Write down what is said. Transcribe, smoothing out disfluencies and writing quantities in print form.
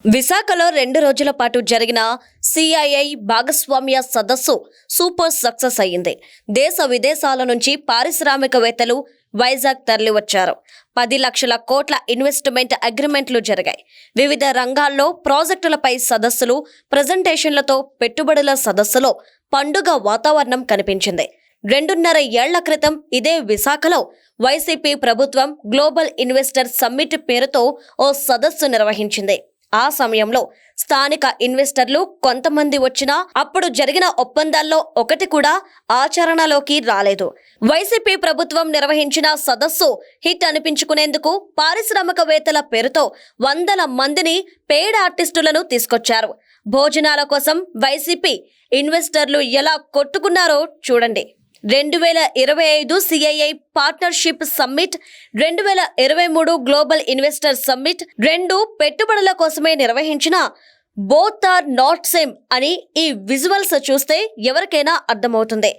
విశాఖలో 2 రోజుల పాటు జరిగిన సిఐఐ భాగస్వామ్య సదస్సు సూపర్ సక్సెస్ అయ్యింది. దేశ విదేశాల నుంచి పారిశ్రామికవేత్తలు వైజాగ్ తరలివచ్చారు. 10 లక్షల కోట్ల ఇన్వెస్ట్మెంట్ అగ్రిమెంట్లు జరిగాయి. వివిధ రంగాల్లో ప్రాజెక్టులపై సదస్సులు, ప్రెజెంటేషన్లతో పెట్టుబడుల సదస్సులో పండుగ వాతావరణం కనిపించింది. 2.5 ఏళ్ల క్రితం ఇదే విశాఖలో వైసీపీ ప్రభుత్వం గ్లోబల్ ఇన్వెస్టర్ సమ్మిట్ పేరుతో ఓ సదస్సు నిర్వహించింది. ఆ సమయంలో స్థానిక ఇన్వెస్టర్లు కొంతమంది వచ్చినా అప్పుడు జరిగిన ఒప్పందాల్లో ఒకటి కూడా ఆచరణలోకి రాలేదు. వైసీపీ ప్రభుత్వం నిర్వహించిన సదస్సు హిట్ అనిపించుకునేందుకు పారిశ్రామికవేత్తల పేరుతో వందల మందిని పెయిడ్ ఆర్టిస్టులను తీసుకొచ్చారు. భోజనాల కోసం వైసీపీ ఇన్వెస్టర్లు ఎలా కొట్టుకున్నారో చూడండి. 2025 CII partnership summit, 2023 global investor summit రెండు పెట్టుబడుల కోసమే నిర్వహించిన బోత్ ఆర్ నాట్ సేమ్ అని ఈ విజువల్స్ చూస్తే ఎవరికైనా అర్థమవుతుంది.